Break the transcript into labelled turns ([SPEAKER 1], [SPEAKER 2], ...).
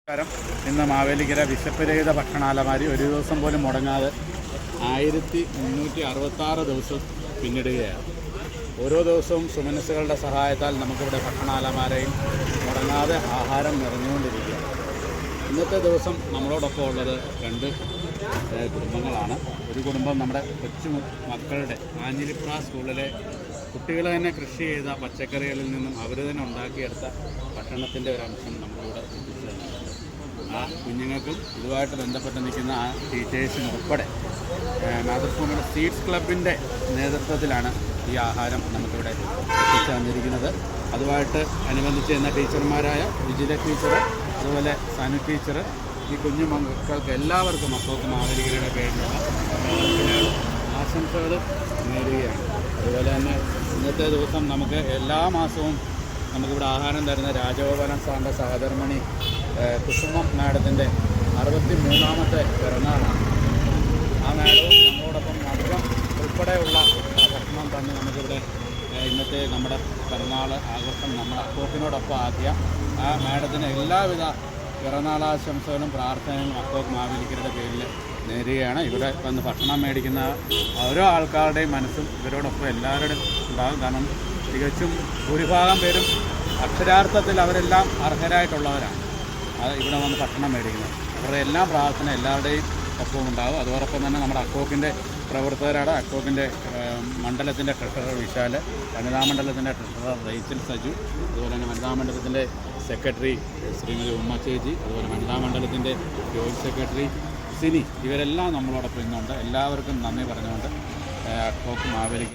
[SPEAKER 1] ഇന്ന് മാവേലിക്കര വിശപ്പുരഹിത ഭക്ഷണാലമാരി ഒരു ദിവസം പോലും മുടങ്ങാതെ 1366 ദിവസം പിന്നിടുകയാണ്. ഓരോ ദിവസവും സുമനസ്സുകളുടെ സഹായത്താൽ നമുക്കിവിടെ ഭക്ഷണാലമാരയിൽ മുടങ്ങാതെ ആഹാരം നിറഞ്ഞുകൊണ്ടിരിക്കുകയാണ്. ഇന്നത്തെ ദിവസം നമ്മളോടൊപ്പം ഉള്ളത് 2 കുടുംബങ്ങളാണ്. ഒരു കുടുംബം നമ്മുടെ കൊച്ചു മക്കളുടെ ആഞ്ഞിലിപ്ര സ്കൂളിലെ കുട്ടികൾ തന്നെ കൃഷി ചെയ്ത പച്ചക്കറികളിൽ നിന്നും അവർ തന്നെ ഉണ്ടാക്കിയെടുത്ത ഭക്ഷണത്തിൻ്റെ ഒരു അംശം നമ്മളിവിടെ എത്തിച്ചു തന്നിട്ടുണ്ട്. ആ കുഞ്ഞുങ്ങൾക്കും ഇതുമായിട്ട് ബന്ധപ്പെട്ട് നിൽക്കുന്ന ആ ടീച്ചേഴ്സിനും ഉൾപ്പെടെ മാതൃഭൂമിയുടെ സീഡ്സ് ക്ലബിൻ്റെ നേതൃത്വത്തിലാണ് ഈ ആഹാരം നമുക്കിവിടെ എത്തിച്ചു തന്നിരിക്കുന്നത്. അതുമായിട്ട് അനുബന്ധിച്ച് എന്ന ടീച്ചർമാരായ വിജില ടീച്ചർ, അതുപോലെ സനു ടീച്ചർ, ഈ കുഞ്ഞു മക്കൾക്ക് എല്ലാവർക്കും മക്കൾക്ക് മാവേലിക്കരയുടെ പേരിലുള്ള ആശംസകൾ നേരുകയാണ്. അതുപോലെ തന്നെ ഇന്നത്തെ ദിവസം നമുക്ക് എല്ലാ മാസവും നമുക്കിവിടെ ആഹാരം തരുന്ന രാജഗോപാലൻ സാറിൻ്റെ സഹധർമ്മിണി കുസുമം മാഡത്തിൻ്റെ 63ാമത്തെ പിറന്നാളാണ്. ആ മാഡവും നമ്മളോടൊപ്പം മധുരം ഉൾപ്പെടെയുള്ള ഭക്ഷണം തന്നെ നമുക്കിവിടെ ഇന്നത്തെ നമ്മുടെ പിറന്നാൾ ആഘോഷം നമ്മുടെ അക്കോക്കിനോടൊപ്പം ആക്കിയ ആ മാഡത്തിന് എല്ലാവിധ പിറന്നാളാശംസകളും പ്രാർത്ഥനകളും അക്കോക്ക് മാവേലിക്കരയുടെ പേരിൽ നേരുകയാണ്. ഇവിടെ വന്ന് ഭക്ഷണം മേടിക്കുന്ന ഓരോ ആൾക്കാരുടെയും മനസ്സും ഇവരോടൊപ്പം എല്ലാവരുടെയും ഉണ്ടാകും. കാരണം തികച്ചും ഭൂരിഭാഗം പേരും അക്ഷരാർത്ഥത്തിൽ അവരെല്ലാം അർഹരായിട്ടുള്ളവരാണ് ഇവിടെ വന്ന് ഭക്ഷണം മേടിക്കുന്നത്. അവരുടെ എല്ലാ പ്രാർത്ഥന എല്ലാവരുടെയും ഒപ്പം ഉണ്ടാകും. അതോടൊപ്പം തന്നെ നമ്മുടെ അക്കോക്കിൻ്റെ പ്രവർത്തകരാണ്. അക്കോക്കിൻ്റെ മണ്ഡലത്തിൻ്റെ ട്രഷറർ വിശാൽ, വനിതാ മണ്ഡലത്തിൻ്റെ ട്രഷറർ റേച്ചൽ സജു, അതുപോലെ തന്നെ വനിതാ മണ്ഡലത്തിൻ്റെ സെക്രട്ടറി ശ്രീമതി ഉമ്മ ചേച്ചി, അതുപോലെ വനിതാ മണ്ഡലത്തിൻ്റെ ജോയിൻറ്റ് സെക്രട്ടറി സിനി, ഇവരെല്ലാം നമ്മളോടൊപ്പം ഇന്നുണ്ട്. എല്ലാവർക്കും നന്ദി പറഞ്ഞുകൊണ്ട് അക്കോക്ക് മാവേലിക്കര